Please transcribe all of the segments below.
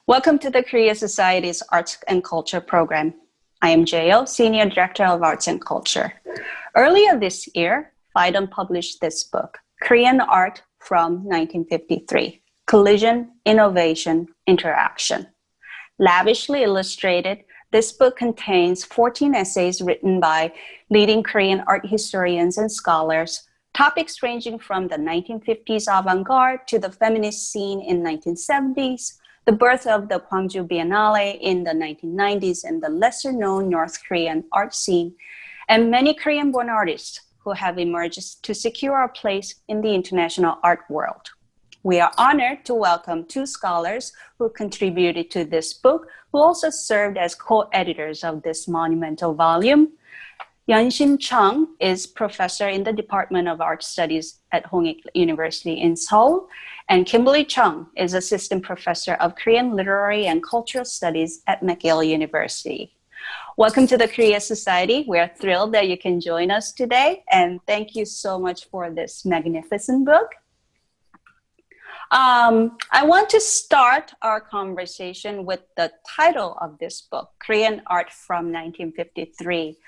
Welcome to the Korea Society's Arts and Culture program. I am Jeyo, Senior Director of Arts and Culture. Earlier this year, Phaidon published this book, Korean Art from 1953, Collision, Innovation, Interaction. Lavishly illustrated, this book contains 14 essays written by leading Korean art historians and scholars, topics ranging from the 1950s avant-garde to the feminist scene in 1970s, the birth of the Gwangju Biennale in the 1990s and the lesser-known North Korean art scene, and many Korean-born artists who have emerged to secure a place in the international art world. We are honored to welcome two scholars who contributed to this book, who also served as co-editors of this monumental volume. Yeon Chung is professor in the Department of Art Studies at Hongik University in Seoul, and Kimberly Chung is assistant professor of Korean Literary and Cultural Studies at McGill University. Welcome to the Korea Society. We're thrilled that you can join us today, and thank you so much for this magnificent book. I want to start our conversation with the title of this book, Korean Art from 1953.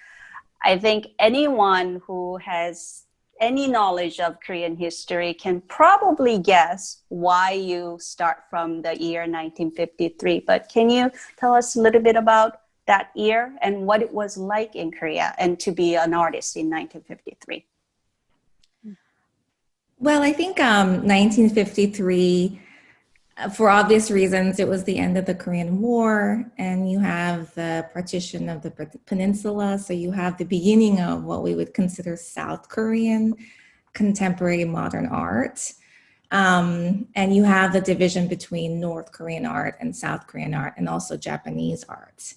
I think anyone who has any knowledge of Korean history can probably guess why you start from the year 1953. But can you tell us a little bit about that year and what it was like in Korea and to be an artist in 1953? Well, I think 1953, for obvious reasons, it was the end of the Korean War, and you have the partition of the peninsula. So you have the beginning of what we would consider South Korean contemporary modern art. And you have the division between North Korean art and South Korean art, and also Japanese art.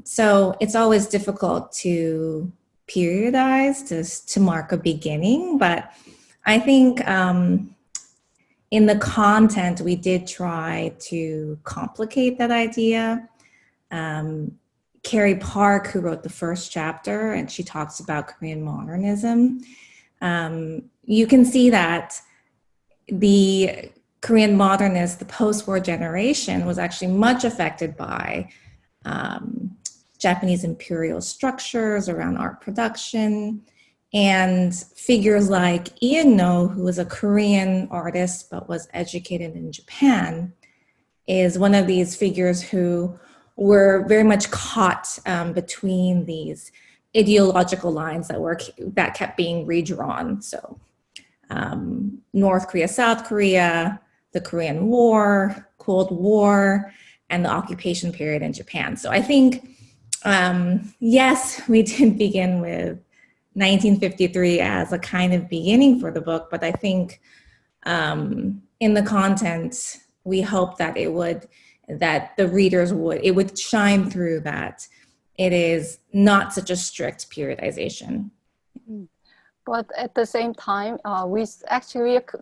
So it's always difficult to periodize, to mark a beginning, but I think in the content, we did try to complicate that idea. Carrie Park, who wrote the first chapter, and she talks about Korean modernism. You can see that the Korean modernist, the post-war generation, was actually much affected by Japanese imperial structures around art production. And figures like Yeon, who was a Korean artist but was educated in Japan, is one of these figures who were very much caught between these ideological lines that kept being redrawn. So North Korea, South Korea, the Korean War, Cold War, and the occupation period in Japan. So I think, yes, we did begin with 1953 as a kind of beginning for the book, but I think in the content, we hope that it would shine through that it is not such a strict periodization. But at the same time, we are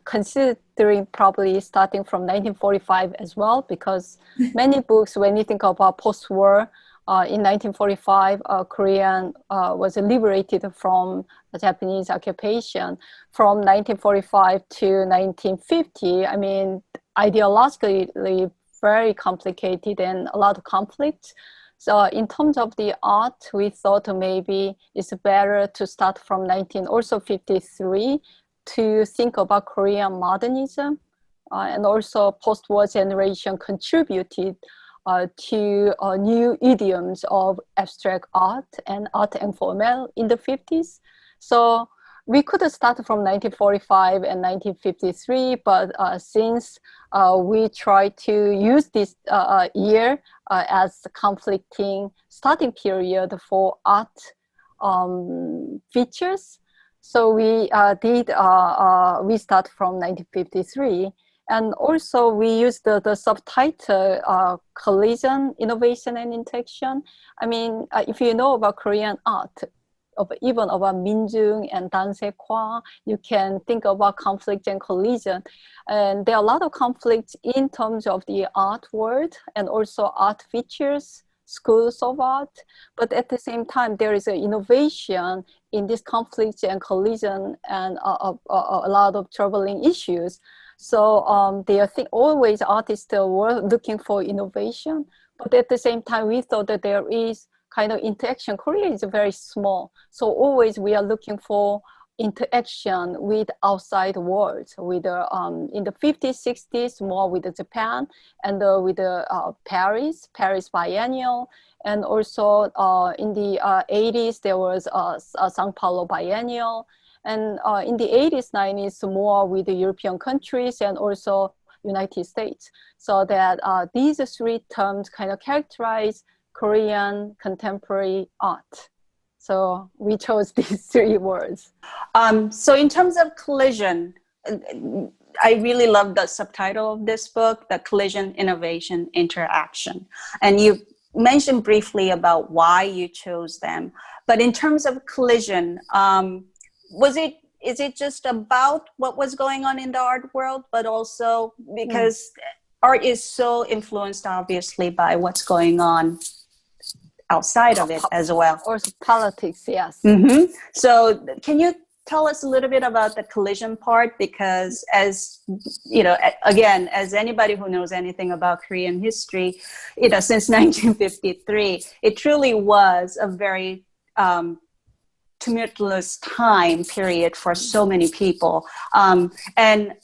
considering probably starting from 1945 as well, because many books, when you think about post-war, in 1945, Korea was liberated from Japanese occupation. From 1945 to 1950, I mean, ideologically very complicated and a lot of conflict. So in terms of the art, we thought maybe it's better to start from 1953 to think about Korean modernism, and also post-war generation contributed to new idioms of abstract art and art informel in the 50s. So we could start from 1945 and 1953, but since we try to use this year as the conflicting starting period for art features, so we start from 1953. And also we use the subtitle Collision, Innovation, and Interaction. I mean, if you know about Korean art, even about Minjung and Dansekwa, you can think about conflict and collision. And there are a lot of conflicts in terms of the art world and also art features, schools of art. But at the same time, there is an innovation in this conflict and collision and a lot of troubling issues. So they think always artists were looking for innovation, but at the same time, we thought that there is kind of interaction. Korea is very small, so always we are looking for interaction with outside world. With in the 50s, 60s, more with Japan, and with Paris Biennial, and also in the 80s there was Sao Paulo Biennial, and in the 80s, 90s, more with the European countries and also United States. So that these three terms kind of characterize Korean contemporary art. So we chose these three words. So in terms of collision, I really love the subtitle of this book, The Collision, Innovation, Interaction. And you mentioned briefly about why you chose them. But in terms of collision, is it just about what was going on in the art world, but also because art is so influenced, obviously, by what's going on outside of it as well? Or politics, yes. Mm-hmm. So can you tell us a little bit about the collision part? Because as you know, again, as anybody who knows anything about Korean history, since 1953, it truly was a very tumultuous time period for so many people. And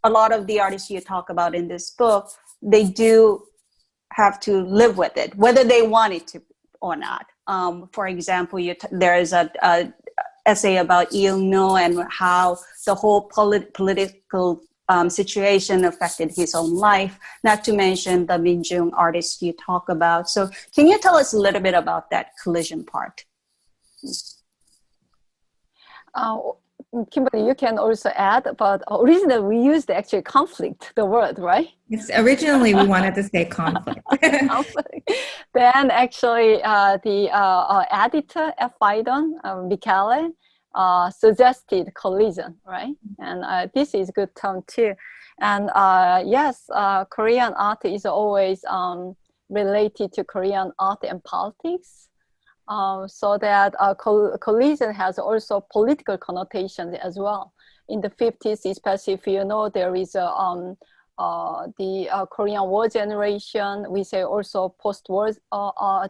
a lot of the artists you talk about in this book, they do have to live with it, whether they want it to or not. For example, there is a essay about Yeon and how the whole political situation affected his own life, not to mention the Minjung artists you talk about. So can you tell us a little bit about that collision part? Kimberly, you can also add, but originally we used actually conflict, the word, right? Yes, originally we wanted to say conflict. Then actually the editor at Phaidon, Michele, suggested collision, right? And this is a good term too. And yes, Korean art is always related to Korean art and politics. So that collision has also political connotations as well. In the 50s, especially if you know, there is the Korean War generation, we say also post-war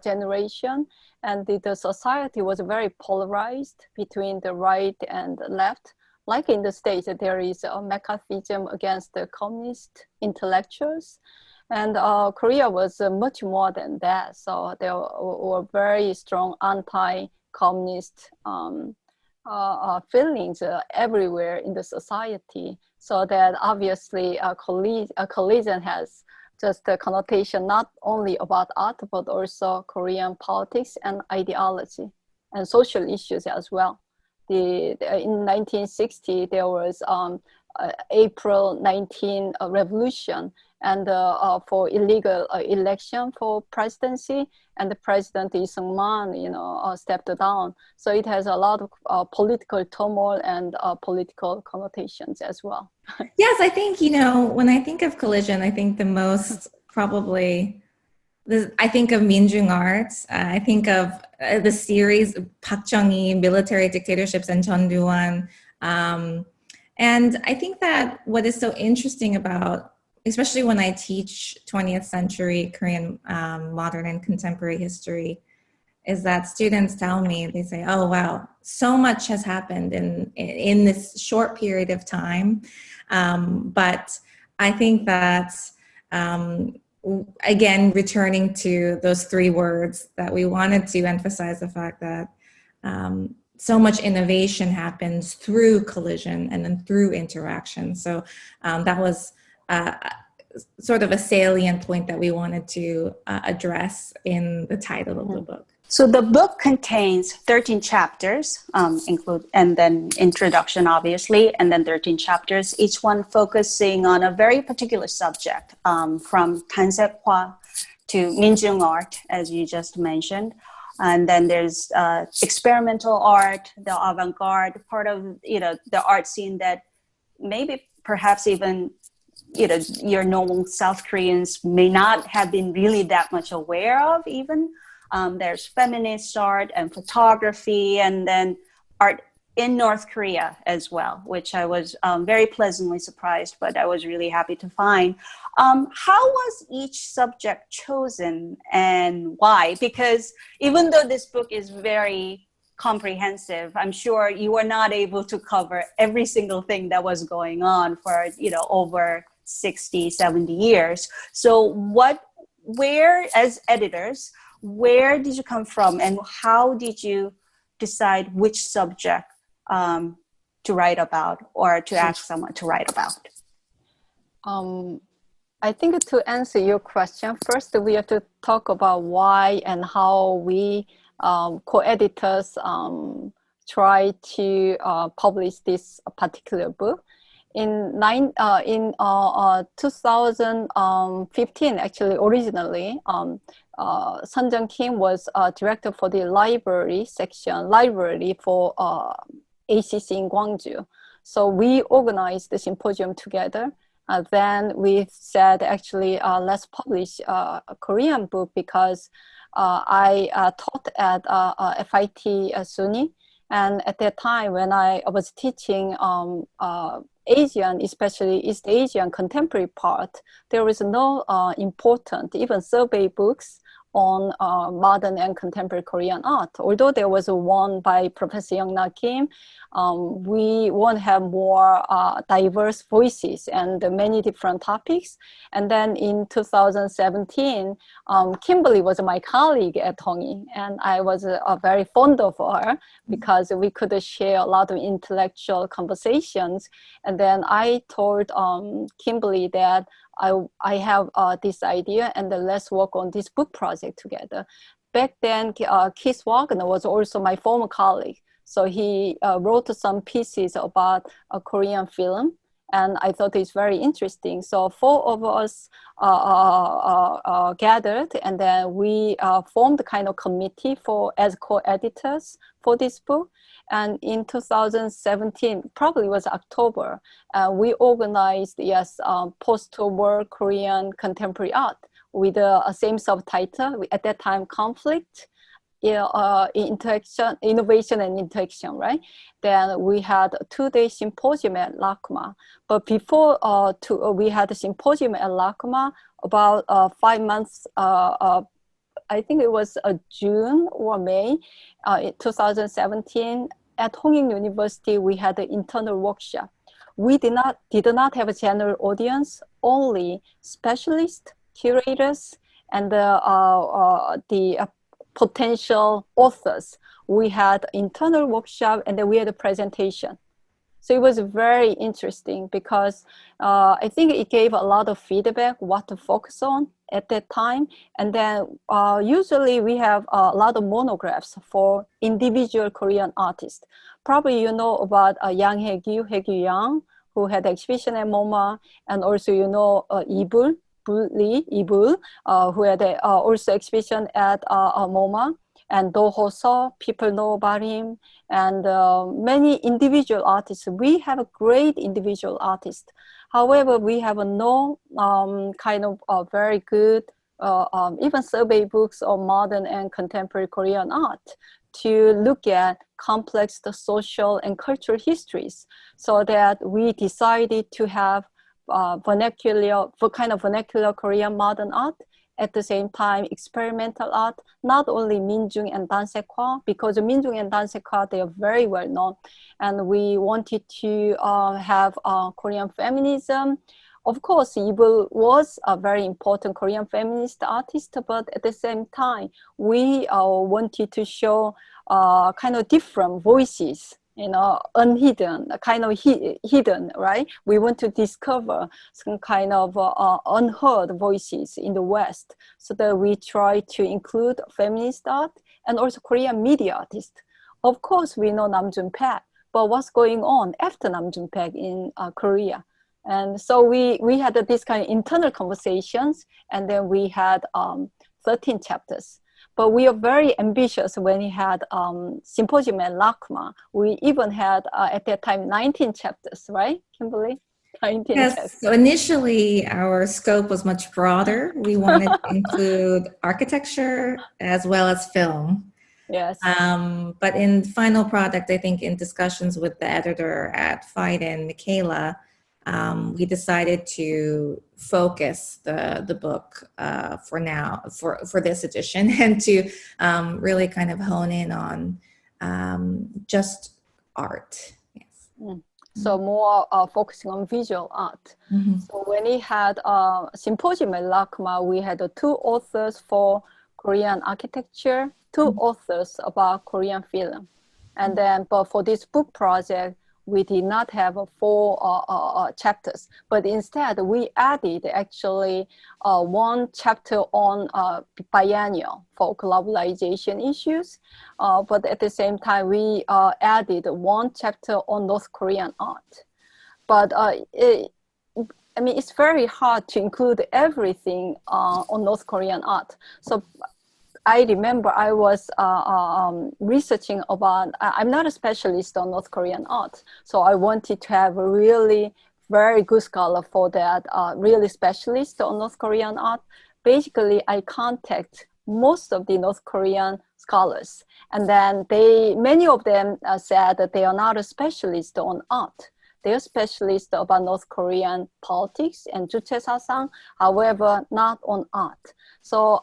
generation, and the society was very polarized between the right and the left. Like in the States, there is a McCarthyism against the communist intellectuals. And Korea was much more than that. So there were very strong anti-communist feelings everywhere in the society. So that obviously a collision has just a connotation not only about art, but also Korean politics and ideology and social issues as well. In 1960, there was April 19 revolution, and for illegal election for presidency, and the president Lee Seung-man, stepped down. So it has a lot of political turmoil and political connotations as well. Yes, I think, when I think of collision, I think the most probably, I think of Minjung art. I think of the series Park Chung-hee, Military Dictatorships, and Chun Doo-hwan. And I think that what is so interesting about, especially when I teach 20th century Korean modern and contemporary history, is that students tell me, they say, oh, wow, so much has happened in this short period of time. But I think that, again, returning to those three words, that we wanted to emphasize the fact that so much innovation happens through collision and then through interaction. So that was sort of a salient point that we wanted to address in the title of the book. So the book contains 13 chapters, and then introduction, obviously, and then 13 chapters, each one focusing on a very particular subject, from Tansekhwa to Minjung art, as you just mentioned. And then there's experimental art, the avant-garde, part of the art scene that maybe perhaps even your normal South Koreans may not have been really that much aware of even. There's feminist art and photography, and then art in North Korea as well, which I was very pleasantly surprised, but I was really happy to find. How was each subject chosen and why? Because even though this book is very comprehensive, I'm sure you were not able to cover every single thing that was going on for, over 60, 70 years. So where, as editors, where did you come from and how did you decide which subject to write about or to ask someone to write about? I think to answer your question, first we have to talk about why and how we co-editors try to publish this particular book. In 2015, actually, originally, Sun Jung Kim was director for the library for ACC in Gwangju. So we organized the symposium together. Then we said, actually, let's publish a Korean book because I taught at FIT SUNY. And at that time, when I was teaching Asian, especially East Asian contemporary part, there was no important, even survey books on modern and contemporary Korean art. Although there was one by Professor Yeon Kim, we want to have more diverse voices and many different topics. And then in 2017, Kimberly was my colleague at Hongyi, and I was very fond of her because we could share a lot of intellectual conversations. And then I told Kimberly that I have this idea and then let's work on this book project together. Back then, Keith Wagner was also my former colleague. So he wrote some pieces about a Korean film, and I thought it's very interesting. So 4 of us gathered, and then we formed a kind of committee as co-editors for this book. And in 2017, probably was October, we organized, post-war Korean contemporary art with the same subtitle, at that time, Conflict, Interaction, Innovation and Interaction, right? Then we had a 2-day symposium at LACMA. But before we had a symposium at LACMA, about 5 months, I think it was June or May 2017, at Hongik University, we had an internal workshop. We did not have a general audience, only specialists, curators, and the potential authors. We had internal workshop, and then we had a presentation. So it was very interesting because I think it gave a lot of feedback what to focus on at that time. And then usually we have a lot of monographs for individual Korean artists. Probably you know about Yang Haegyu Yang, who had exhibition at MoMA, and also Ibul Lee, who had also exhibition at MoMA. And Do Ho Seo, people know about him, and many individual artists. We have a great individual artist. However, we have no kind of very good, even survey books on modern and contemporary Korean art to look at complex social and cultural histories. So that we decided to have vernacular Korean modern art. At the same time, experimental art, not only Minjung and Dansekwa, because Minjung and Dansekwa, they are very well known. And we wanted to have Korean feminism. Of course, Ibul was a very important Korean feminist artist, but at the same time, we wanted to show kind of different voices, unhidden, kind of hidden, right? We want to discover some kind of unheard voices in the West, so that we try to include feminist art and also Korean media artists. Of course, we know Nam June-paik, but what's going on after Nam June-paik in Korea? And so we had this kind of internal conversations, and then we had 13 chapters. But we are very ambitious when we had symposium at LACMA. We even had, at that time, 19 chapters, right, Kimberly? 19 Yes, chapters. so initially our scope was much broader. We wanted to include architecture as well as film. Yes. But in final product, I think in discussions with the editor at Phaidon, Michaela, we decided to focus the book for now, for this edition, and to really kind of hone in on just art. Yes. So more focusing on visual art. So when we had a symposium at LACMA, we had two authors for Korean architecture, two authors about Korean film. And then, but for this book project, we did not have four chapters, but instead we added actually one chapter on biennial for globalization issues. But at the same time, we added one chapter on North Korean art. But I mean, it's very hard to include everything on North Korean art. So I remember I was researching about, I'm not a specialist on North Korean art, so I wanted to have a really very good scholar for that, really specialist on North Korean art. Basically, I contact most of the North Korean scholars, and then many of them said that they are not a specialist on art. They are specialists about North Korean politics and 주체사상, however, not on art. So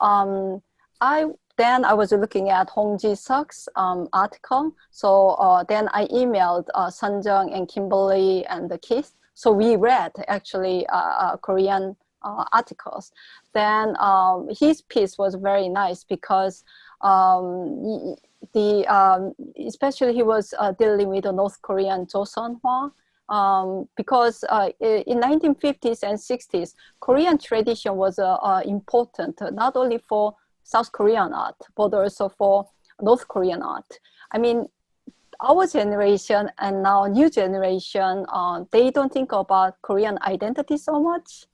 then I was looking at Hong Ji-seok's article. So then I emailed Sun-jung and Kimberly and Keith. So we read actually Korean articles. Then his piece was very nice because especially he was dealing with the North Korean Joseonhwa. Because in 1950s and 60s, Korean tradition was important, not only for South Korean art, but also for North Korean art. I mean, our generation and now new generation, they don't think about Korean identity so much.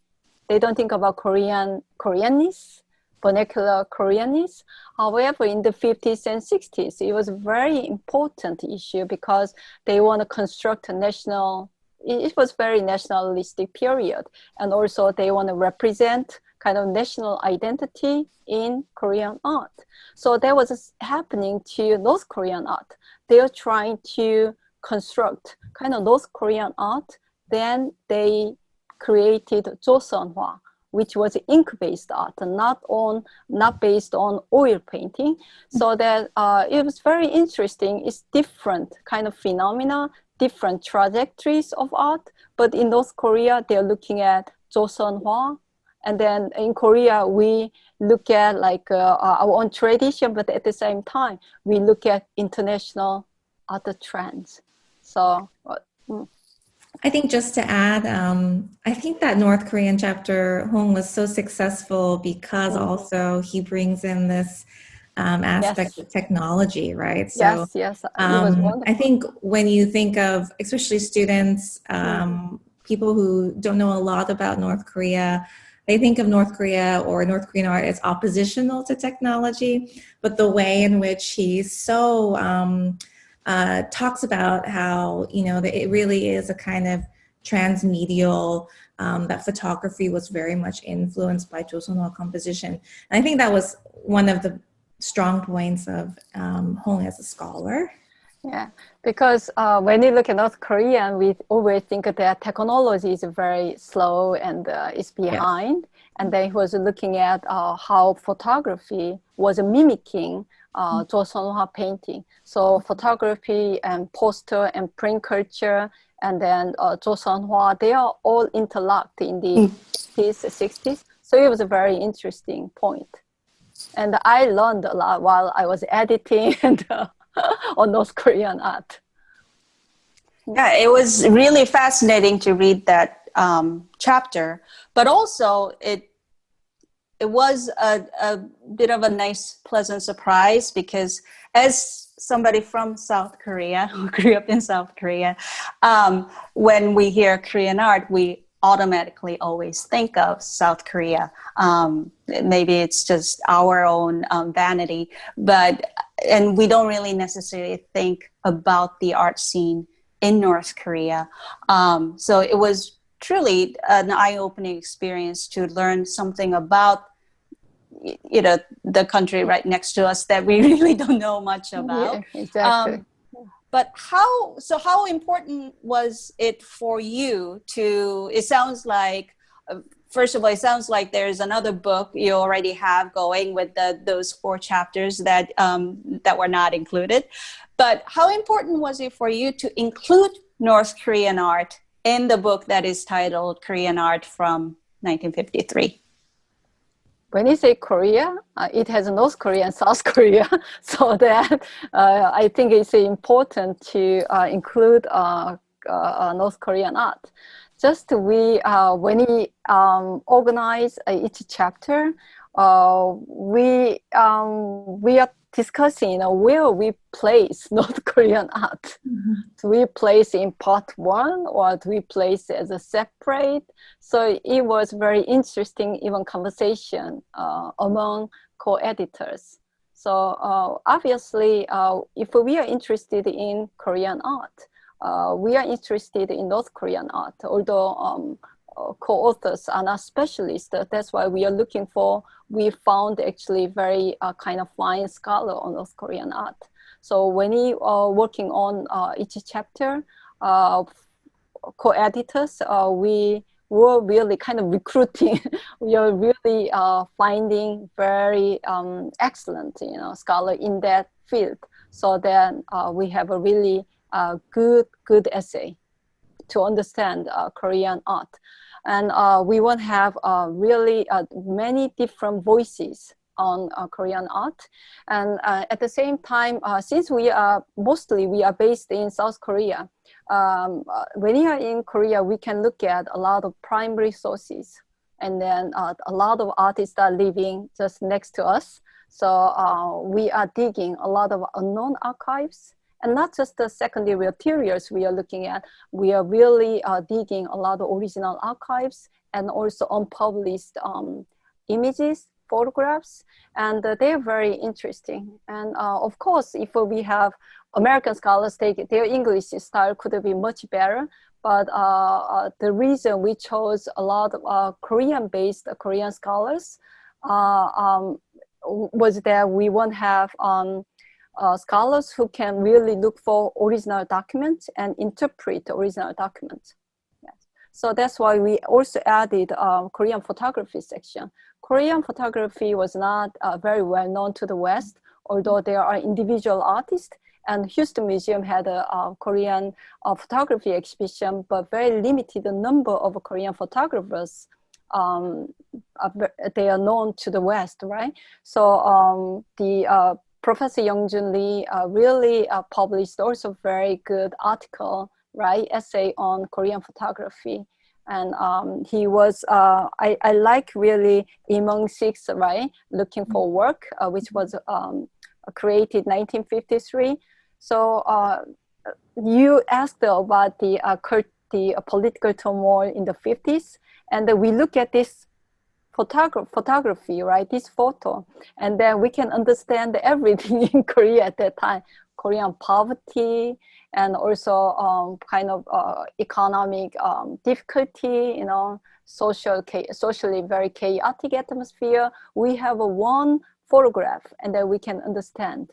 They don't think about Koreanness, vernacular Koreanness. However, in the 50s and 60s, it was a very important issue because they want to construct a national, it was very nationalistic period. And also they want to represent kind of national identity in Korean art. So that was happening to North Korean art. They are trying to construct kind of North Korean art. Then they created Joseonhwa, which was ink-based art, not based on oil painting. So that it was very interesting. It's different kind of phenomena, different trajectories of art. But in North Korea, they're looking at Joseonhwa. And then in Korea, we look at like our own tradition, but at the same time, we look at international art trends. So I think just to add, I think that North Korean chapter, Hong, was so successful because also he brings in this aspect of technology, right? So yes, it was wonderful. I think when you think of, especially students, people who don't know a lot about North Korea, they think of North Korea or North Korean art as oppositional to technology, but the way in which he's so talks about how, you know, that it really is a kind of transmedial, that photography was very much influenced by Joseonhwa composition. And I think that was one of the strong points of Hong as a scholar. Yeah, because when you look at North Korea, we always think that technology is very slow and is behind. Yes. And then he was looking at how photography was mimicking Joseonhwa painting. So photography and poster and print culture and then Joseonhwa, they are all interlocked in the 50s, 60s. So it was a very interesting point. And I learned a lot while I was editing and on North Korean art. Yeah, it was really fascinating to read that chapter, but also it was a bit of a nice, pleasant surprise because as somebody from South Korea, who grew up in South Korea, when we hear Korean art, we automatically always think of South Korea. Maybe it's just our own vanity, and we don't really necessarily think about the art scene in North Korea. So it was truly an eye-opening experience to learn something about, the country right next to us that we really don't know much about. Yeah, exactly. But how important was it for you to, it sounds like, first of all, it sounds like there's another book you already have going with those 4 chapters that were not included. But how important was it for you to include North Korean art in the book that is titled Korean Art from 1953? When you say Korea, it has North Korea and South Korea. So that I think it's important to include North Korean art. Just when we organize each chapter, we are discussing where we place North Korean art. Mm-hmm. Do we place in part 1 or do we place it as a separate? So it was very interesting, even conversation among co-editors. So obviously, if we are interested in Korean art, we are interested in North Korean art, although co-authors are not specialists. That's why we found actually very kind of fine scholar on North Korean art. So when we are working on each chapter, co-editors, we were really kind of recruiting. We are really finding very excellent, scholar in that field. So then we have a really good essay to understand Korean art. And we want to have really many different voices on Korean art. And at the same time, since we are based in South Korea, when you are in Korea, we can look at a lot of primary sources. And then a lot of artists are living just next to us. So we are digging a lot of unknown archives. And not just the secondary materials we are looking at, we are really digging a lot of original archives and also unpublished images, photographs, and they're very interesting. And of course, if we have American scholars, their English style could be much better. But the reason we chose a lot of Korean-based Korean scholars was that we want to have scholars who can really look for original documents and interpret original documents. Yes. So that's why we also added Korean photography section. Korean photography was not very well known to the West, although there are individual artists. And Houston Museum had a Korean photography exhibition, but very limited number of Korean photographers. They are known to the West, right? So the Professor Yeon Lee really published also very good article, right, essay on Korean photography. And he was, I like really among 6, right, looking for work, which was created 1953. So you asked about the political turmoil in the 50s, and we look at this photography, right, this photo, and then we can understand everything in Korea at that time. Korean poverty and also kind of economic difficulty, socially very chaotic atmosphere. We have one photograph and then we can understand.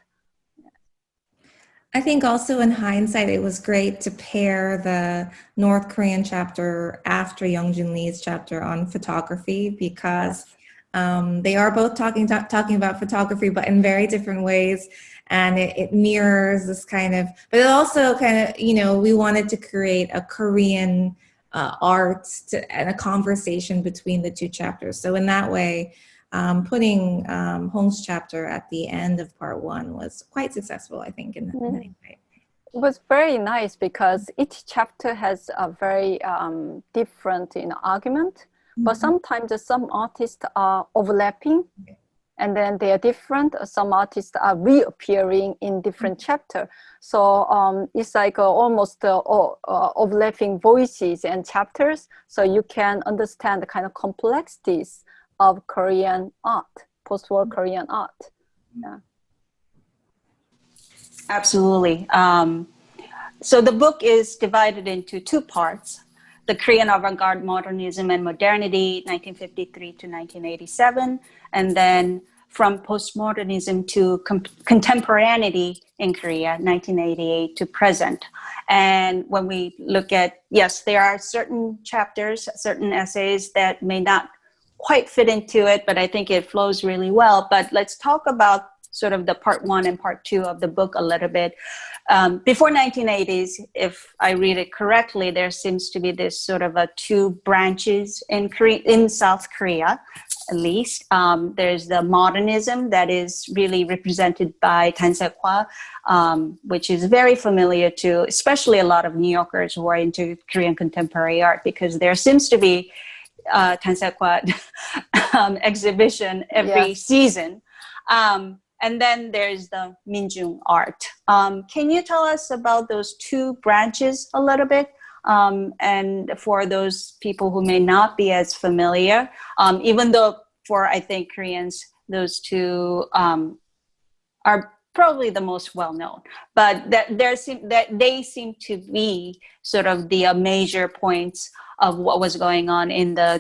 I think also in hindsight, it was great to pair the North Korean chapter after Yeonjun Lee's chapter on photography, because they are both talking about photography, but in very different ways. And it mirrors this kind of, but it also kind of, we wanted to create a Korean art and a conversation between the 2 chapters. So in that way, putting Hong's chapter at the end of part 1 was quite successful, I think, in any way. It was very nice because each chapter has a very different argument, but sometimes some artists are overlapping and then they are different. Some artists are reappearing in different chapters. So it's like almost overlapping voices and chapters, so you can understand the kind of complexities of Korean art, post-war Korean art. Yeah. Absolutely. So the book is divided into 2 parts. the Korean avant-garde, modernism, and modernity, 1953 to 1987, and then from postmodernism to contemporaneity in Korea, 1988 to present. And when we look at, yes, there are certain chapters, certain essays that may not quite fit into it, but I think it flows really well. But let's talk about sort of the part one and part two of the book a little bit. Before 1980s, if I read it correctly, there seems to be this sort of a two branches in South Korea, at least. There's the modernism that is really represented by Dansekwa, which is very familiar to especially a lot of New Yorkers who are into Korean contemporary art, because there seems to be Dansekwa exhibition every season. And then there's the Minjung art. Can you tell us about those two branches a little bit? And for those people who may not be as familiar, even though for, I think, Koreans, those two are probably the most well-known, but that they seem to be sort of the major points of what was going on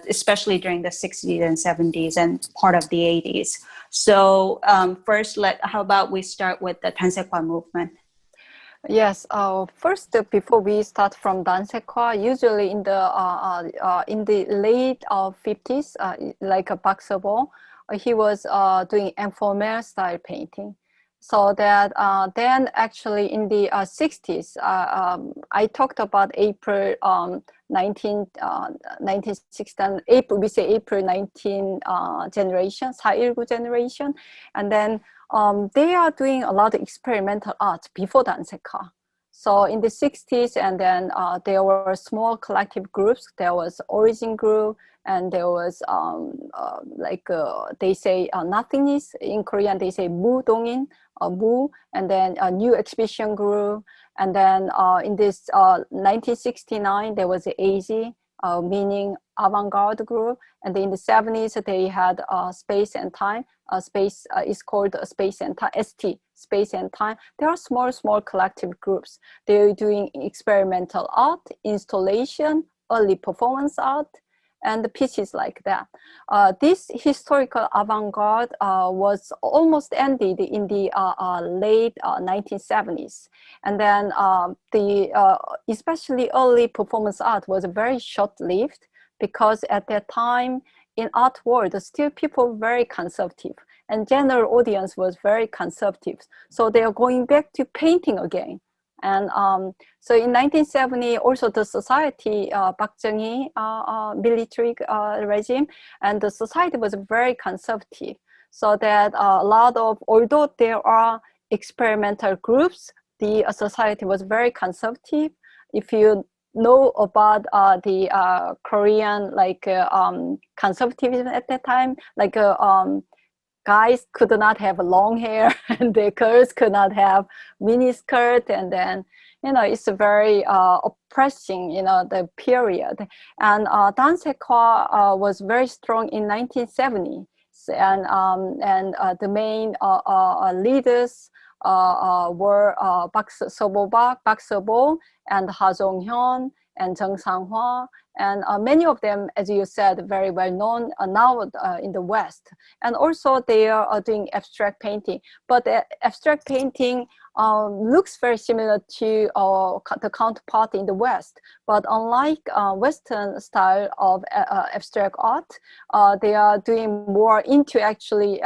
especially during the 60s and 70s and part of the 80s. So first, how about we start with the Dansekwa movement? Yes. First, before we start from Dansekwa, usually in the late 50s, like Park Seo-bo, he was doing informal style painting. So that then actually in the 60s, I talked about April 1916, April, we say April 19 generation, 419 generation. And then they are doing a lot of experimental art before Dansekwa. So in the 60s, and then there were small collective groups. There was Origin Group, and there was they say nothingness. In Korean, they say Mu Dongin, Mu, and then a new exhibition group. And then in this 1969, there was AZ, meaning avant-garde group. And then in the 70s, they had Space and Time. Space is called Space and Time, ST, Space and Time. There are small collective groups. They're doing experimental art, installation, early performance art, and the pieces like that. This historical avant-garde was almost ended in the late 1970s. And then especially early performance art was very short-lived, because at that time in art world, still people were very conservative, and general audience was very conservative. So they are going back to painting again. And so in 1970, also the society, Park Chung-hee military regime, and the society was very conservative. So that a lot of, although there are experimental groups, the society was very conservative. If you know about the Korean conservatism at that time, guys could not have long hair, and the girls could not have mini skirt, and then it's a very oppressing the period. And Dansekwa was very strong in 1970, and the main leaders were Park Seo-bo, and Ha Jong-hyun, and Chung Sang-hwa, and many of them, as you said, very well known now in the West. And also they are doing abstract painting, but abstract painting looks very similar to the counterpart in the West. But unlike Western style of abstract art, they are doing more into actually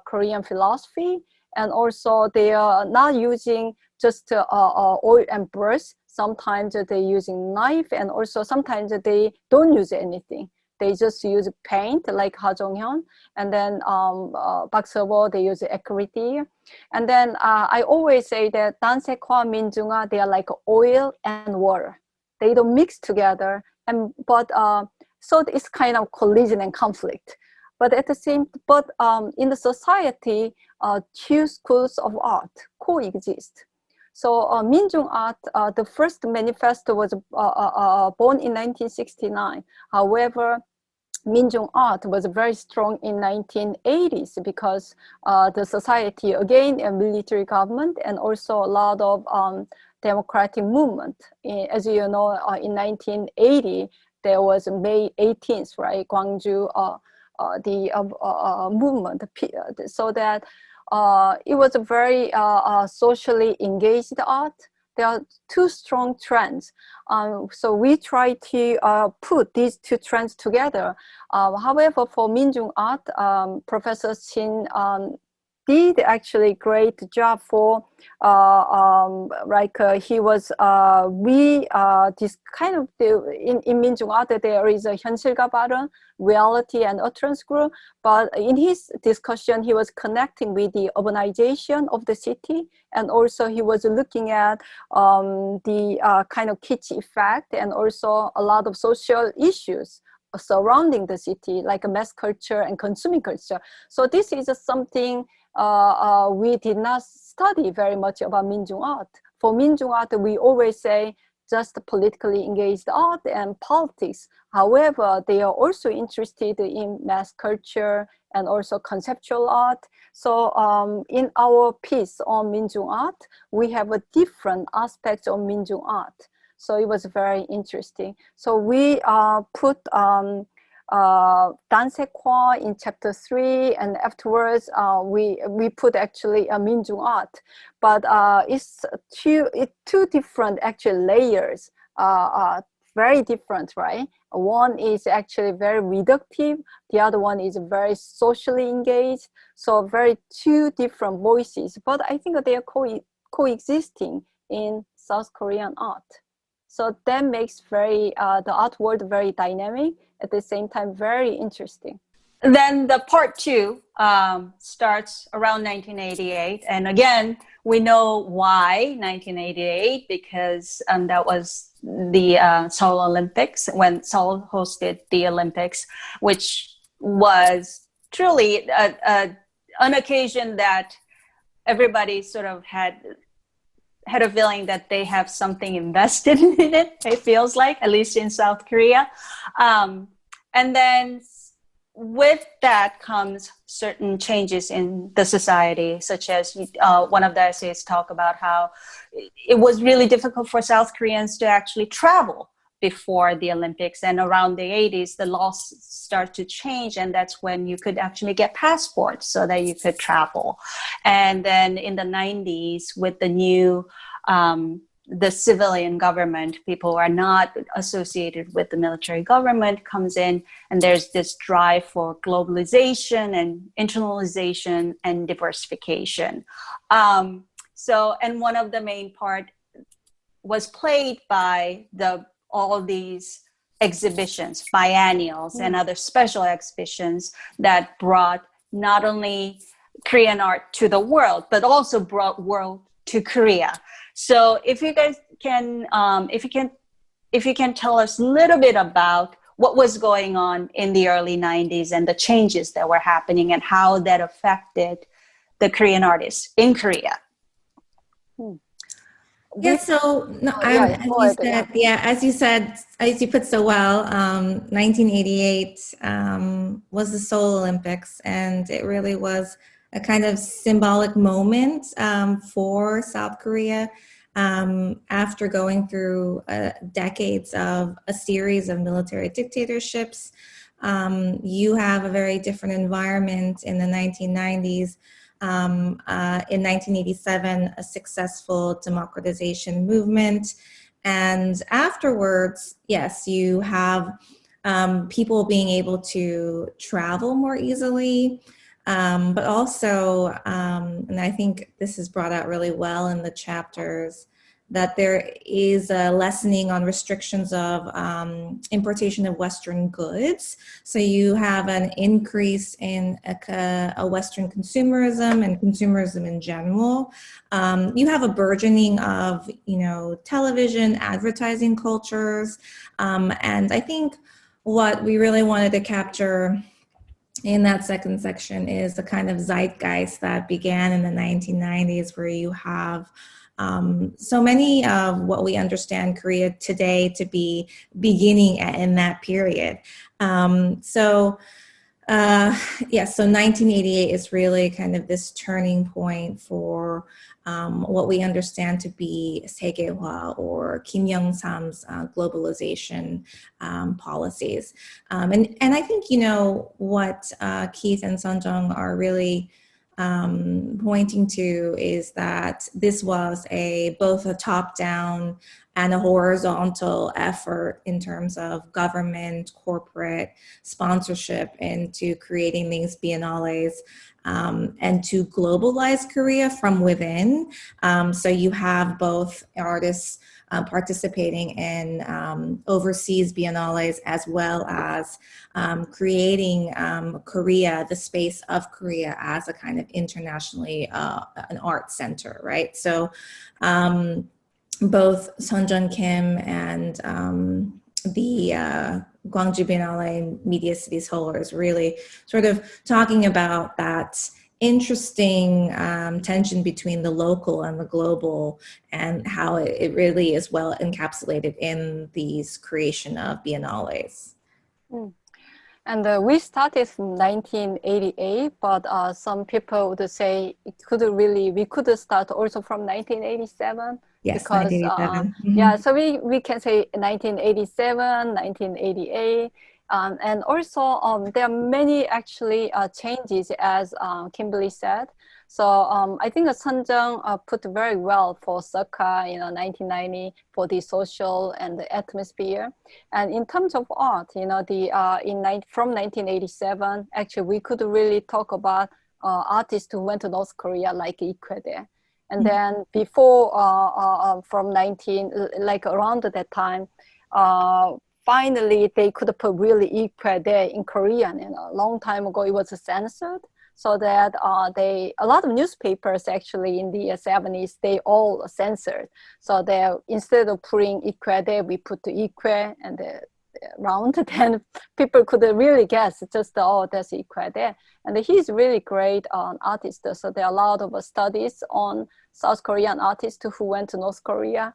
Korean philosophy. And also they are not using just oil and brush. Sometimes they're using knife, and also sometimes they don't use anything. They just use paint, like Ha Jong-hyun, and then Park Seo-bo, they use acrylic. And then I always say that Dansekwa, Minjung, they are like oil and water. They don't mix together, so it's kind of collision and conflict. But at the same, in the society, two schools of art coexist. So Minjung art, the first manifesto was born in 1969. However, Minjung art was very strong in 1980s, because the society, again, a military government, and also a lot of democratic movement. As you know, in 1980, there was May 18th, right? Gwangju, the movement, so that it was a very socially engaged art. There are two strong trends. So we try to put these two trends together. However, for Minjung art, Professor Shim did actually great job for he was this kind of in Minjung art there is a 현실과 발언, reality and utterance group, but in his discussion he was connecting with the urbanization of the city, and also he was looking at the kind of kitsch effect and also a lot of social issues surrounding the city, like a mass culture and consuming culture. So this is something we did not study very much about Minjung art. For Minjung art, we always say just politically engaged art and politics. However, they are also interested in mass culture and also conceptual art. So in our piece on Minjung art, we have a different aspects of Minjung art. So it was very interesting. So we put Dansekwa in chapter 3, and afterwards we put actually a Minjung art, but it's two different actual layers, very different, right? One is actually very reductive, the other one is very socially engaged, so very two different voices, but I think they are coexisting in South Korean art. So that makes the art world very dynamic, at the same time very interesting. Then the part 2 starts around 1988. And again, we know why 1988, because that was the Seoul Olympics, when Seoul hosted the Olympics, which was truly an occasion that everybody sort of had a feeling that they have something invested in it, it feels like, at least in South Korea. And then with that comes certain changes in the society, such as one of the essays talk about how it was really difficult for South Koreans to actually travel before the Olympics. And around the 80s, the laws start to change, and that's when you could actually get passports so that you could travel. And then in the 90s, with the new the civilian government, people who are not associated with the military government comes in, and there's this drive for globalization and internalization and diversification. And one of the main part was played by all these exhibitions, biennials and other special exhibitions that brought not only Korean art to the world, but also brought world to Korea. So if you guys can, if you can tell us a little bit about what was going on in the early 90s and the changes that were happening and how that affected the Korean artists in Korea. Yeah, so no, as you put so well, 1988 was the Seoul Olympics, and it really was a kind of symbolic moment for South Korea after going through decades of a series of military dictatorships. You have a very different environment in the 1990s. In 1987, a successful democratization movement. And afterwards, yes, you have people being able to travel more easily, but also, and I think this is brought out really well in the chapters, that there is a lessening on restrictions of importation of Western goods. So you have an increase in a Western consumerism and consumerism in general. You have a burgeoning of, television, advertising cultures. And I think what we really wanted to capture in that second section is the kind of zeitgeist that began in the 1990s, where you have so many of what we understand Korea today to be beginning in that period. So Yeah, so 1988 is really kind of this turning point for what we understand to be 세계화 or Kim Young-sam's globalization policies. And I think, you know, what Keith and Sunjung are really pointing to is that this was both a top-down and a horizontal effort in terms of government, corporate sponsorship into creating these biennales and to globalize Korea from within. So you have both artists participating in overseas biennales as well as creating Korea, the space of Korea as a kind of internationally an art center, right? So both Sun Jung Kim and the Gwangju Biennale Media Cities holders really sort of talking about that interesting tension between the local and the global and how it really is well encapsulated in these creation of biennales. Mm. And we started from 1988, but some people would say we could start also from 1987. Yes, because 1987. yeah, so we can say 1987, 1988, and also there are many actually changes, as Kimberly said. So I think Sunjung put very well for circa 1990 for the social and the atmosphere. And in terms of art, from 1987, actually we could really talk about artists who went to North Korea like Ikeda. And then before, from around that time, finally they could put really Ikeda in Korean. A long time ago, it was censored. So that a lot of newspapers actually in the 70s, they all censored. So they, instead of putting Ikeda, we put the Ikwe and the round, then people could really guess just, oh, that's Ikeda. And he's really great artist. So there are a lot of studies on South Korean artists who went to North Korea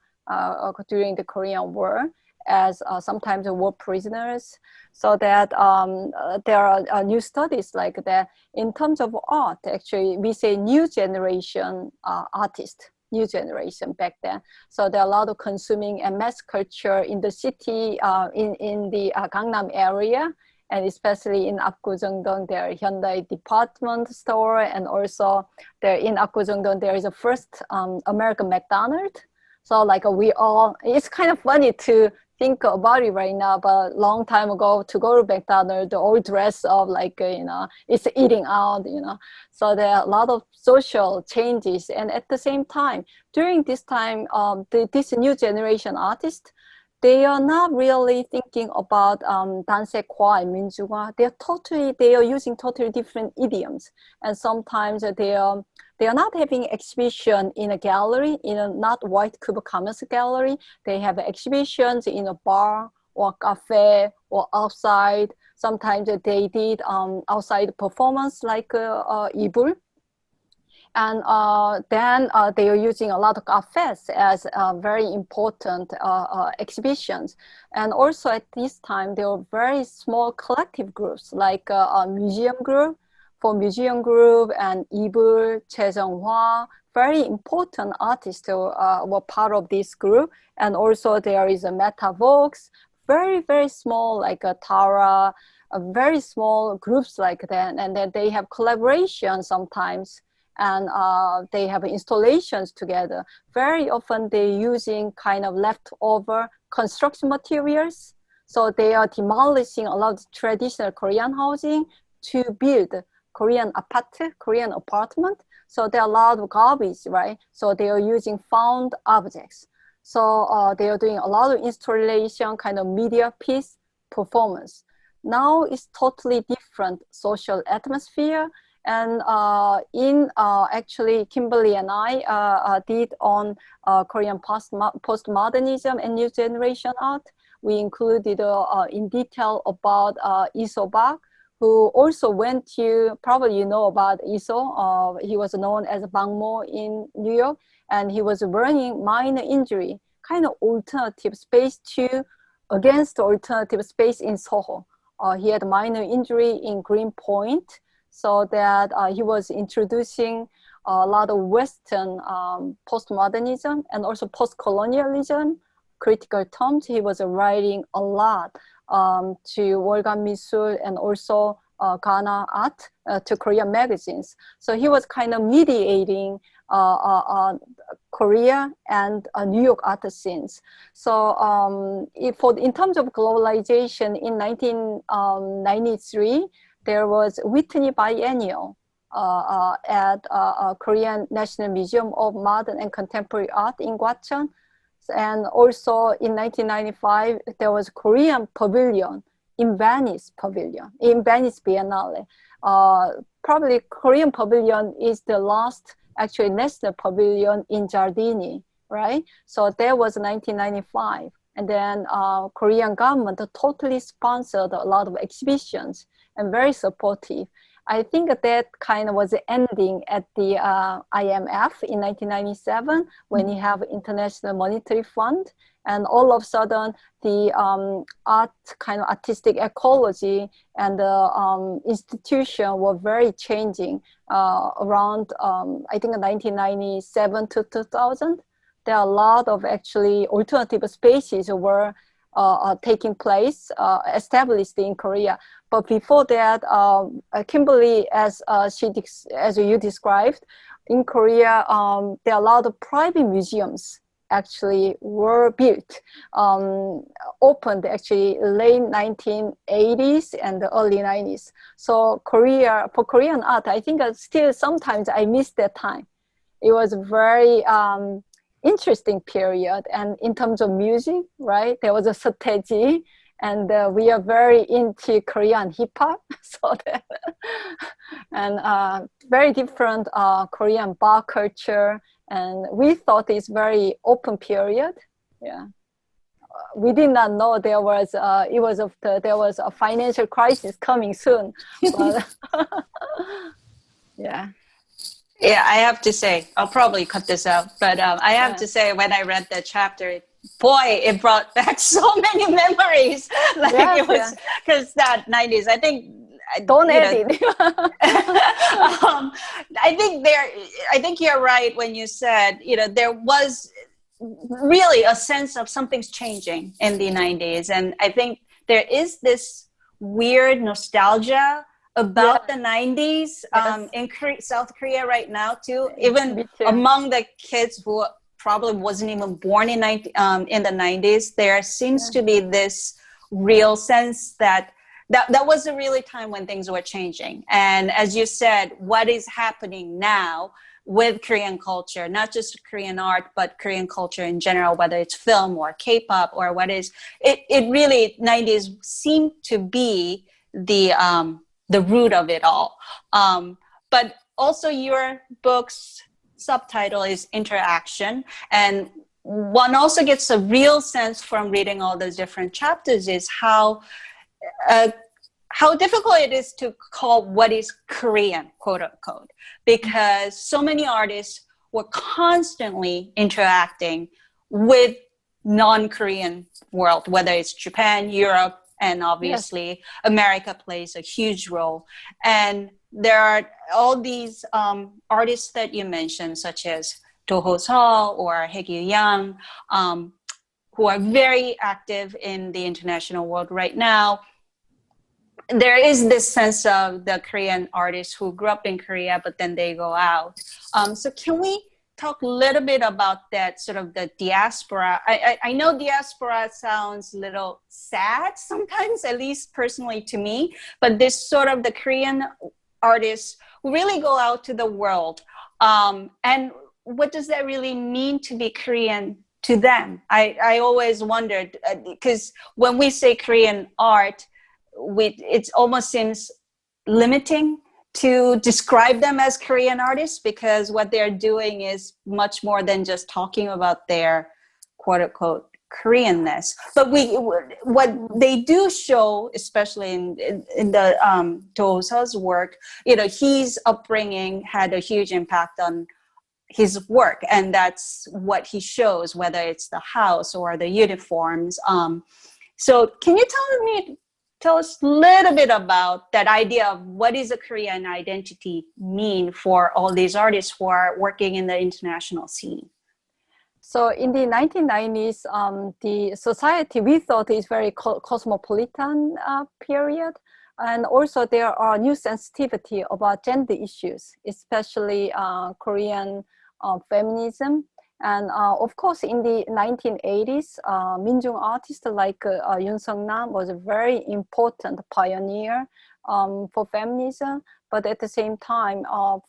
during the Korean War as sometimes war prisoners. So that there are new studies like that. In terms of art, actually, we say new generation artist, new generation back then. So there are a lot of consuming and mass culture in the city, in the Gangnam area, and especially in Apgujeongdong, there are Hyundai department store, and also there in Apgujeongdong, there is a first American McDonald's. So like it's kind of funny to think about it right now, but long time ago to go to McDonald's, the old dress of it's eating out, So there are a lot of social changes. And at the same time, during this time, this new generation artists, they are not really thinking about dansekwa and minjugwa. They are using totally different idioms. And sometimes they are not having exhibition in a gallery, in a not white cube commerce gallery. They have exhibitions in a bar or cafe or outside. Sometimes they did outside performance like Ibul. And then they are using a lot of cafes as very important exhibitions. And also at this time, there were very small collective groups like a museum group, for museum group, and Ibul, Choi Jung-hwa, very important artists were part of this group. And also there is a Metavox, very, very small, like a Tara, very small groups like that. And then they have collaboration sometimes. And they have installations together. Very often they're using kind of leftover construction materials. So they are demolishing a lot of traditional Korean housing to build Korean apartment. So there are a lot of garbage, right? So they are using found objects. So they are doing a lot of installation, kind of media piece performance. Now it's totally different social atmosphere. And actually, Kimberly and I did on Korean postmodernism and new generation art. We included in detail about Iso Bak, who also went to, probably you know about Iso. He was known as Bangmo in New York, and he was running minor injury, kind of alternative space against alternative space in Soho. he had a minor injury in Greenpoint, so that he was introducing a lot of Western postmodernism and also post-colonialism critical terms. He was writing a lot to 월간 미술 and also Ghana art to Korean magazines. So he was kind of mediating Korea and New York art scenes. So in terms of globalization, in 1993, there was Whitney Biennial at Korean National Museum of Modern and Contemporary Art in Gwacheon. And also in 1995, there was Korean Pavilion in Venice Biennale. Probably Korean Pavilion is the last actually national pavilion in Giardini, right? So that was 1995. And then Korean government totally sponsored a lot of exhibitions and very supportive. I think that kind of was the ending at the IMF in 1997 when you have International Monetary Fund, and all of a sudden the artistic ecology and the institution were very changing around I think 1997 to 2000. There are a lot of actually alternative spaces were taking place, established in Korea. But before that, Kimberly, as you described, in Korea, there are a lot of private museums actually were built, opened actually late 1980s and the early 90s. So for Korean art, I think still sometimes I miss that time. It was very interesting period. And in terms of music, right, there was a strategy, and we are very into Korean hip hop, so and very different Korean bar culture, and we thought it's very open period. Yeah, we did not know there was there was a financial crisis coming soon, but yeah. Yeah, I have to say, I'll probably cut this out, but I have to say, when I read that chapter, boy, it brought back so many memories. Like it was, because that 90s, I think. Don't edit. I think you're right when you said, there was really a sense of something's changing in the 90s. And I think there is this weird nostalgia about the 90s in South Korea right now too, even among the kids who probably wasn't even born in the 90s. There seems to be this real sense that was a really time when things were changing. And as you said, what is happening now with Korean culture, not just Korean art, but Korean culture in general, whether it's film or K-pop or what is, it really, 90s seemed to be the root of it all. But also your book's subtitle is Interaction. And one also gets a real sense from reading all those different chapters is how difficult it is to call what is Korean, quote unquote, because so many artists were constantly interacting with non-Korean world, whether it's Japan, Europe, and obviously America plays a huge role. And there are all these artists that you mentioned, such as Do Ho-seo or Haegyu Yang, who are very active in the international world right now. There is this sense of the Korean artists who grew up in Korea, but then they go out. So can we talk a little bit about that, sort of the diaspora? I know diaspora sounds a little sad sometimes, at least personally to me, but this sort of the Korean artists who really go out to the world. And what does that really mean to be Korean to them? I always wondered, because when we say Korean art, it almost seems limiting to describe them as Korean artists, because what they're doing is much more than just talking about their quote unquote Koreanness. But what they do show, especially in the Do Ho-seo's work, his upbringing had a huge impact on his work, and that's what he shows, whether it's the house or the uniforms. So can you tell us a little bit about that idea of what is a Korean identity mean for all these artists who are working in the international scene? So in the 1990s, the society we thought is very cosmopolitan period. And also there are new sensitivity about gender issues, especially Korean feminism. And of course, in the 1980s, Minjung artists like Yoon Sung-nam was a very important pioneer for feminism. But at the same time,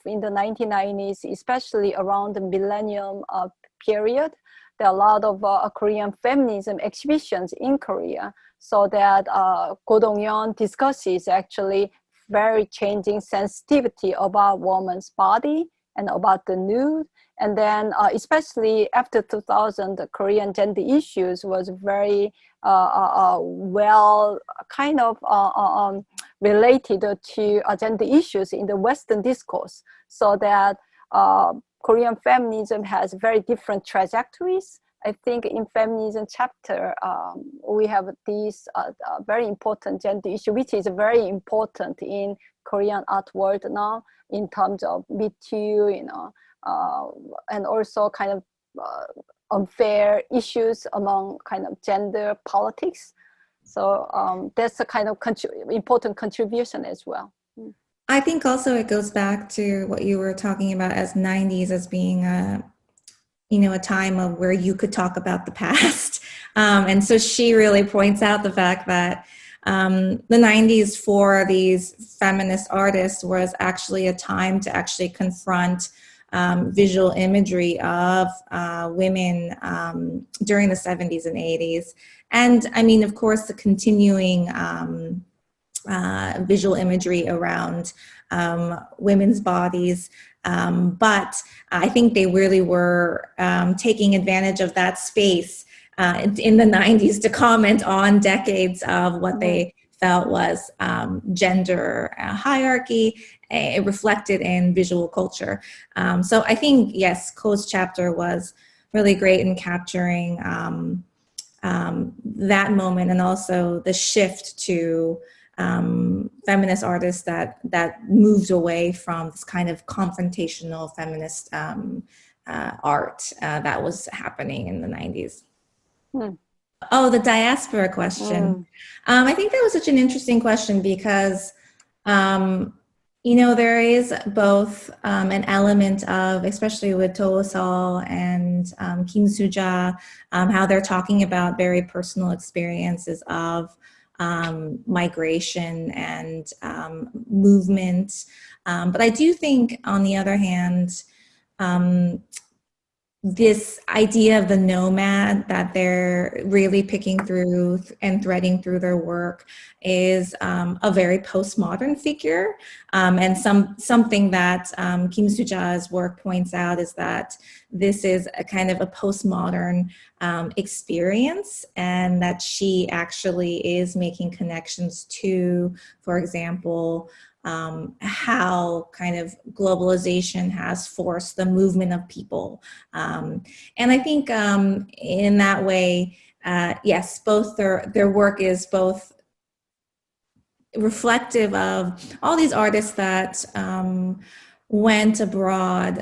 in the 1990s, especially around the millennium period, there are a lot of Korean feminism exhibitions in Korea. So that Go Dong-yeon discusses actually very changing sensitivity about woman's body and about the nude. And then especially after 2000, the Korean gender issues was very well kind of related to gender issues in the Western discourse. So that Korean feminism has very different trajectories. I think in feminism chapter, we have this very important gender issue, which is very important in Korean art world now in terms of Me Too, you know, and also kind of unfair issues among kind of gender politics. So that's a kind of important contribution as well. I think also it goes back to what you were talking about as 90s as being a time of where you could talk about the past. And so she really points out the fact that the 90s for these feminist artists was actually a time to actually confront visual imagery of women during the 70s and 80s. And I mean, of course, the continuing visual imagery around women's bodies. But I think they really were taking advantage of that space in the 90s to comment on decades of what they felt was gender hierarchy reflected in visual culture. So I think, yes, Ko's chapter was really great in capturing that moment, and also the shift to feminist artists that moved away from this kind of confrontational feminist art that was happening in the 90s. Oh, the diaspora question. I think that was such an interesting question because, there is both an element of, especially with Toho Sol and Kim Soo-ja, how they're talking about very personal experiences of migration and movement. But I do think, on the other hand, this idea of the nomad that they're really picking through and threading through their work is a very postmodern figure. And something that Kim Soo-ja's work points out is that this is a kind of a postmodern experience, and that she actually is making connections to, for example, how kind of globalization has forced the movement of people. And I think in that way, yes, both their work is both reflective of all these artists that went abroad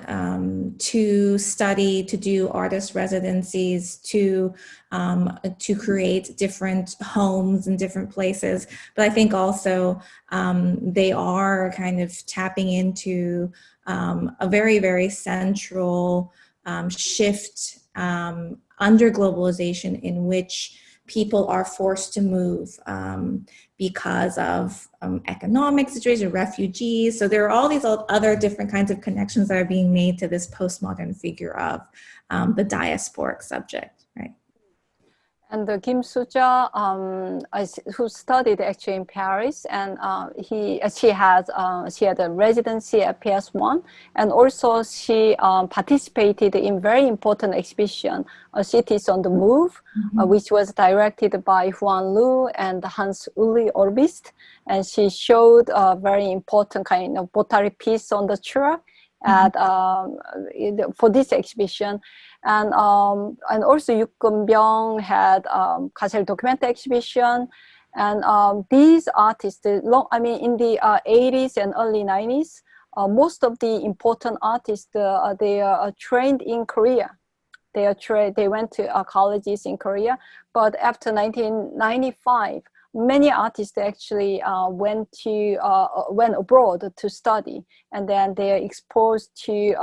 to study, to do artist residencies, to create different homes in different places. But I think also they are kind of tapping into a very, very central shift under globalization, in which people are forced to move because of economic situation, refugees. So there are all these other different kinds of connections that are being made to this postmodern figure of the diasporic subject, right? And Kim Soo-ja, who studied actually in Paris, and she had a residency at PS1, and also she participated in very important exhibition, Cities on the Move, which was directed by Huan Lu and Hans-Uli Orbist, and she showed a very important kind of pottery piece on the truck for this exhibition. And also Yu Keun-byung had Gasel documentary exhibition, And these artists, in the 80s and early 90s, most of the important artists, they are trained in Korea. They went to colleges in Korea, but after 1995, many artists actually went abroad to study, and then they are exposed to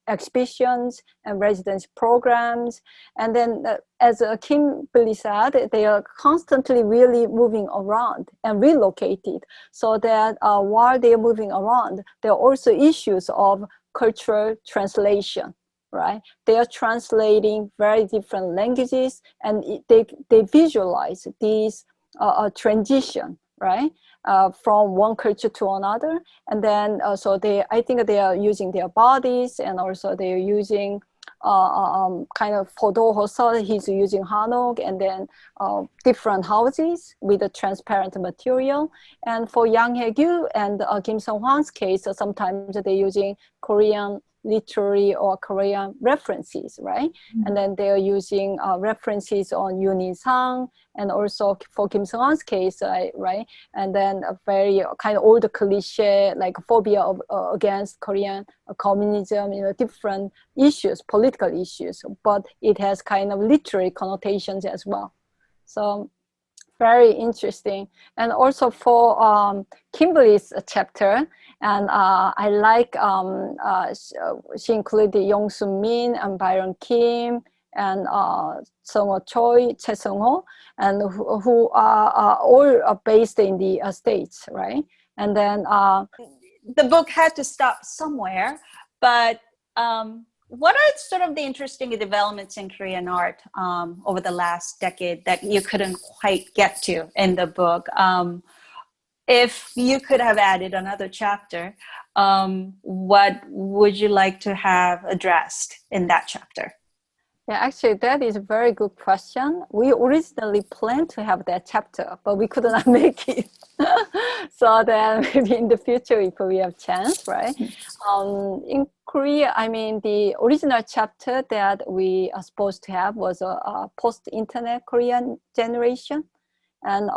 exhibitions and residency programs. And then, as Kimberly said, they are constantly really moving around and relocated. So that while they are moving around, there are also issues of cultural translation. Right, they are translating very different languages, and they visualize these transition, right, from one culture to another. And then so I think they are using their bodies, and also they are using kind of Podo Hoso, he's using hanok, and then different houses with a transparent material. And for Yang Hae-gyu and Kim Sung-hwan's case, sometimes they're using Korean literary or Korean references, right? Mm-hmm. And then they're using references on Yoon Sang, and also for Kim Sung-hwan's case, right? And then a very kind of old cliche, like phobia against Korean communism, different issues, political issues, but it has kind of literary connotations as well. So very interesting. And also for Kimberly's chapter, and I like she included Yong Sun-min and Byron Kim and Sung-ho Choi, Chae Sung-ho, and who are all based in the States, right? And then the book had to stop somewhere, but what are sort of the interesting developments in Korean art over the last decade that you couldn't quite get to in the book? If you could have added another chapter, what would you like to have addressed in that chapter? Yeah, actually, that is a very good question. We originally planned to have that chapter, but we could not make it. So then maybe in the future, if we have chance, right? In Korea, the original chapter that we are supposed to have was a post-internet Korean generation, and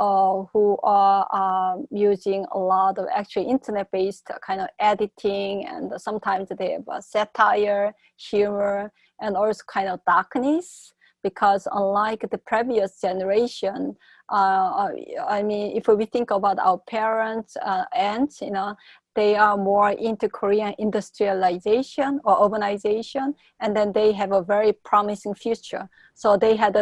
who are using a lot of actually internet-based kind of editing, and sometimes they have satire, humor, and also kind of darkness, because unlike the previous generation, if we think about our parents and, they are more into Korean industrialization or urbanization, and then they have a very promising future. So they had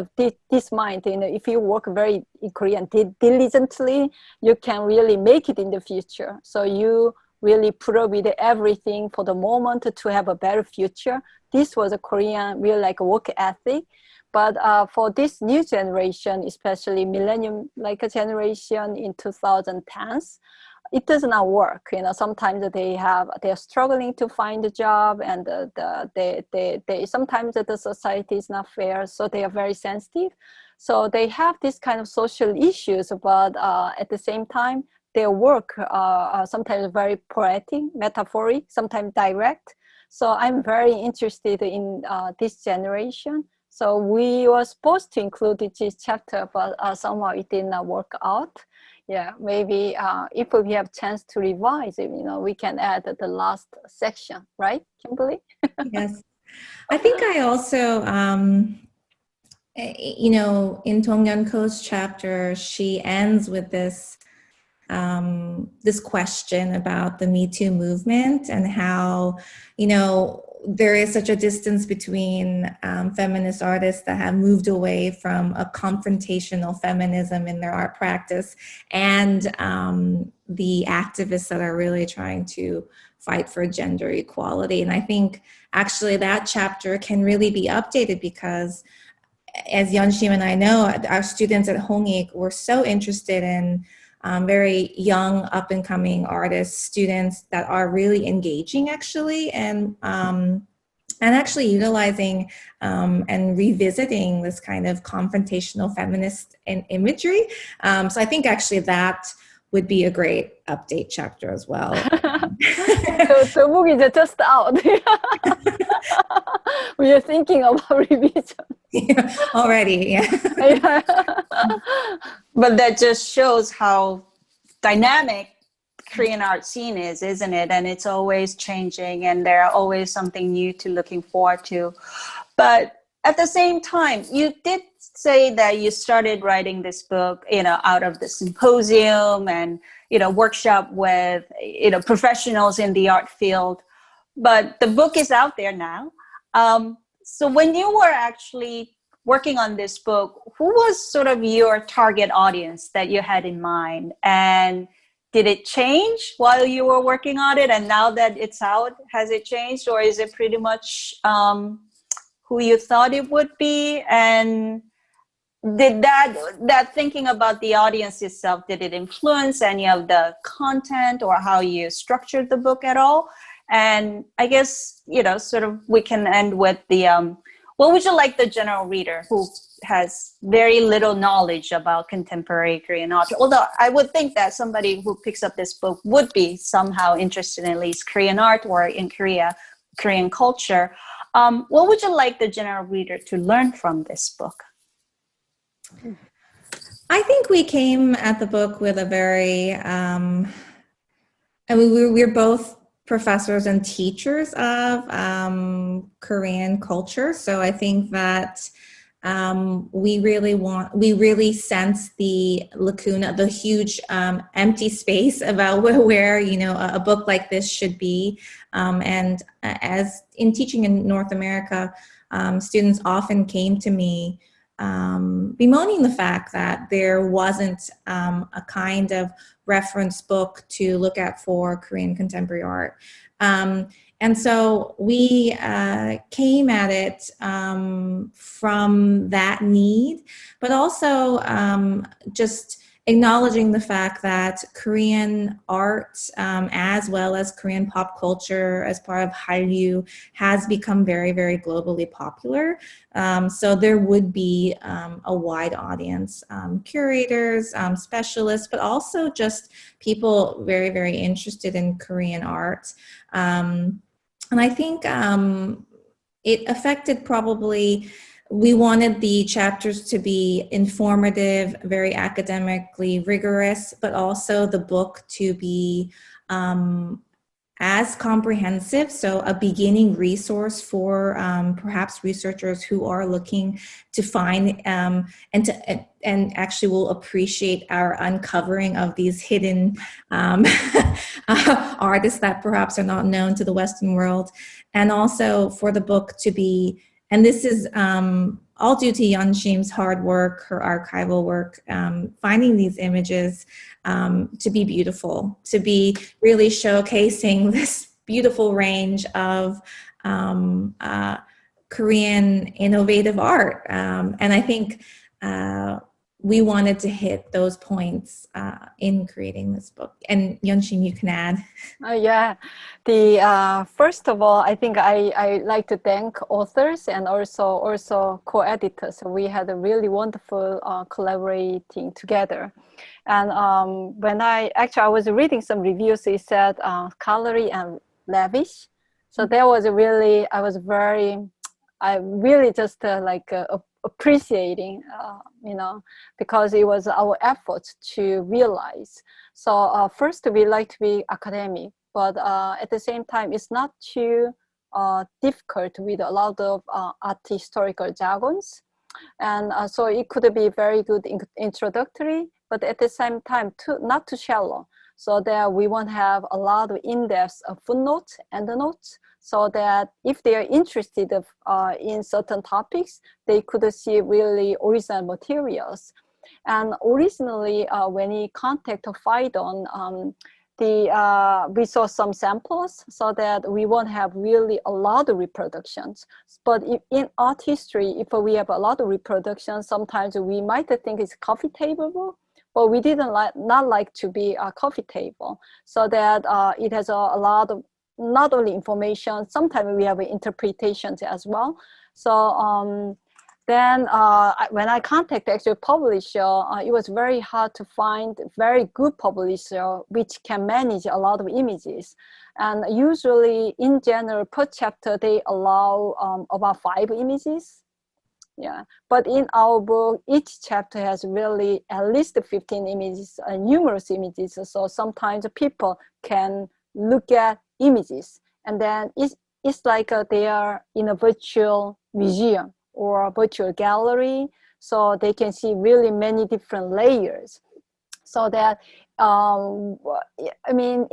this mind, if you work very in Korean diligently, you can really make it in the future. So you really put up with everything for the moment to have a better future. This was a Korean real work ethic. But for this new generation, especially millennium generation in 2010s, it does not work. Sometimes they're struggling to find a job, and they sometimes the society is not fair, so they are very sensitive. So they have this kind of social issues, but at the same time, their work sometimes very poetic, metaphoric, sometimes direct. So I'm very interested in this generation. So we were supposed to include this chapter, but somehow it did not work out. Yeah, maybe if we have chance to revise it, we can add the last section, right, Kimberly? Yes. I think I also, in Dong-yeon Ko's chapter, she ends with this question about the Me Too movement, and how, there is such a distance between feminist artists that have moved away from a confrontational feminism in their art practice, and the activists that are really trying to fight for gender equality. And I think actually that chapter can really be updated, because as Yeon, Shim, and I know, our students at Hongik were so interested in very young, up-and-coming artists, students that are really engaging, actually, and actually utilizing and revisiting this kind of confrontational feminist imagery. So I think actually that would be a great update chapter as well. The book is just out. We are thinking about revision. Yeah, already, yeah. Yeah. But that just shows how dynamic Korean art scene is, isn't it? And it's always changing, and there are always something new to looking forward to. But at the same time, you did say that you started writing this book, out of the symposium and, workshop with, professionals in the art field. But the book is out there now. So when you were actually working on this book, who was sort of your target audience that you had in mind? And did it change while you were working on it? And now that it's out, has it changed? Or is it pretty much who you thought it would be? And did that thinking about the audience itself, did it influence any of the content or how you structured the book at all? And I guess, sort of we can end with the, what would you like the general reader who has very little knowledge about contemporary Korean art? Although I would think that somebody who picks up this book would be somehow interested in at least Korean art or in Korean culture. What would you like the general reader to learn from this book? I think we came at the book with a very, we're both professors and teachers of Korean culture. So I think that we really sense the lacuna, the huge empty space about where a book like this should be. And as in teaching in North America, students often came to me bemoaning the fact that there wasn't a kind of reference book to look at for Korean contemporary art. And so we came at it from that need, but also just acknowledging the fact that Korean art, as well as Korean pop culture as part of Hallyu, has become very, very globally popular. So there would be a wide audience, curators, specialists, but also just people very, very interested in Korean art. And I think it affected probably, we wanted the chapters to be informative, very academically rigorous, but also the book to be as comprehensive, so a beginning resource for perhaps researchers who are looking to find and actually will appreciate our uncovering of these hidden artists that perhaps are not known to the Western world, and also for the book to be, and this is all due to Yeon Shim's hard work, her archival work, finding these images to be beautiful, to be really showcasing this beautiful range of Korean innovative art. And I think we wanted to hit those points in creating this book. And Yeon Shim, you can add. Yeah, first of all, I think I like to thank authors and also co-editors. So we had a really wonderful collaborating together. And when I was reading some reviews, it said scholarly and lavish. So that was really, I really just appreciating, because it was our effort to realize. So first, we like to be academic, but at the same time, it's not too difficult with a lot of art historical jargons. And so it could be very good introductory, but at the same time, not too shallow. So that we won't have a lot of in-depth footnotes and the notes, so that if they are interested in certain topics, they could see really original materials. And originally, when we contacted Phaidon, we saw some samples so that we won't have really a lot of reproductions. But in art history, if we have a lot of reproductions, sometimes we might think it's coffee table, but we didn't not like to be a coffee table, so that it has a lot of not only information, sometimes we have interpretations as well. So then when I contacted actual publisher, it was very hard to find very good publisher which can manage a lot of images. And usually, in general, per chapter, they allow about 5 images. Yeah, but in our book, each chapter has really at least 15 images, numerous images. So sometimes people can look at images, and then it's like they are in a virtual museum or a virtual gallery, so they can see really many different layers. So that, I mean,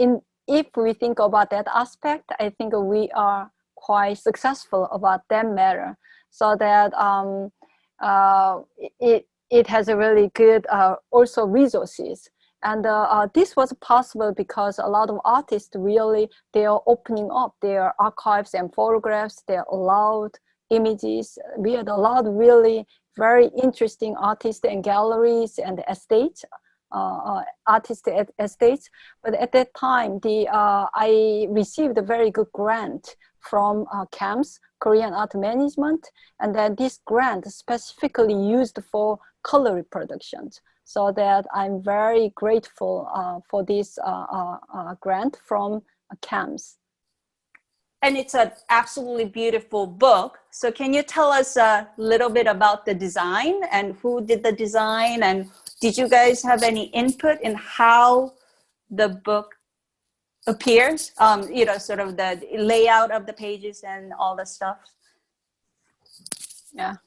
if we think about that aspect, I think we are quite successful about that matter. So that it has a really good also resources. And this was possible because a lot of artists really, they are opening up their archives and photographs. They allowed images. We had a lot of really very interesting artists and galleries and estates, artist estates. But at that time, I received a very good grant from CAMS, Korean Art Management, and then this grant specifically used for color reproductions. So that I'm very grateful for this grant from CAMS. And it's an absolutely beautiful book. So can you tell us a little bit about the design and who did the design? And did you guys have any input in how the book appears? You know, sort of the layout of the pages and all the stuff. Yeah.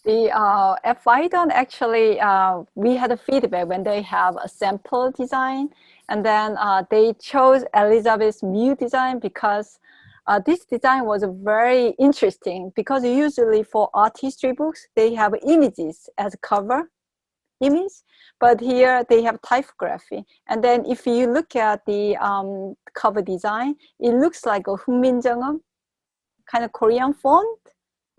At Phaidon, actually, we had a feedback when they have a sample design, and then they chose Elizabeth's Mew design because this design was very interesting, because usually for art history books, they have images as cover image, but here they have typography. And then if you look at the cover design, it looks like a 훈민정음, kind of Korean font.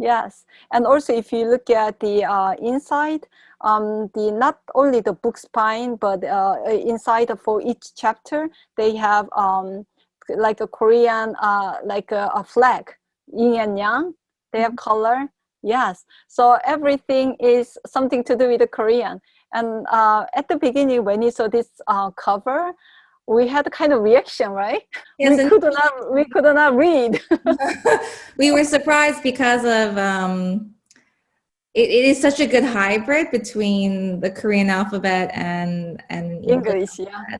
Yes, and also if you look at the inside, not only the book spine, but inside for each chapter, they have like a Korean, like a flag, yin and yang. They have color. Yes, so everything is something to do with the Korean. And at the beginning, when you saw this cover, we had a kind of reaction, right? Yes, we could not read. We were surprised because of it is such a good hybrid between the Korean alphabet and English, yeah.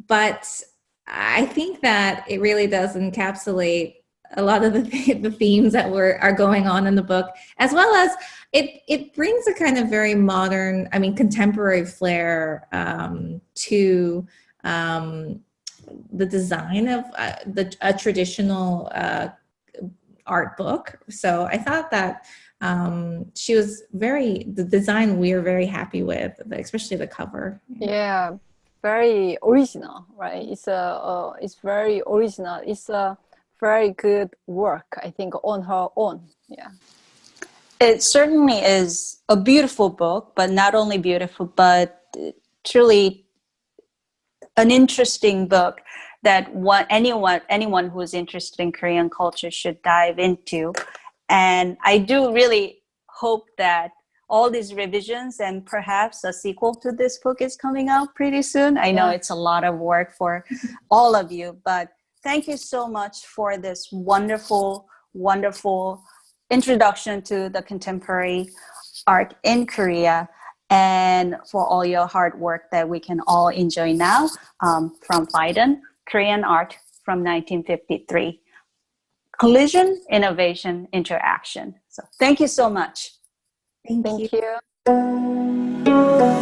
But I think that it really does encapsulate a lot of the themes that are going on in the book, as well as it brings a kind of very modern, I mean, contemporary flair to the design of a traditional art book. So I thought that the design we are very happy with, especially the cover. Yeah, very original, right? It's very original. It's a very good work, I think, on her own. Yeah. It certainly is a beautiful book, but not only beautiful, but truly an interesting book that anyone who is interested in Korean culture should dive into. And I do really hope that all these revisions and perhaps a sequel to this book is coming out pretty soon. I know it's a lot of work for all of you, but thank you so much for this wonderful, wonderful introduction to the contemporary art in Korea, and for all your hard work that we can all enjoy now from Phaidon, Korean Art from 1953. Collision, innovation, interaction. So thank you so much. Thank you. You.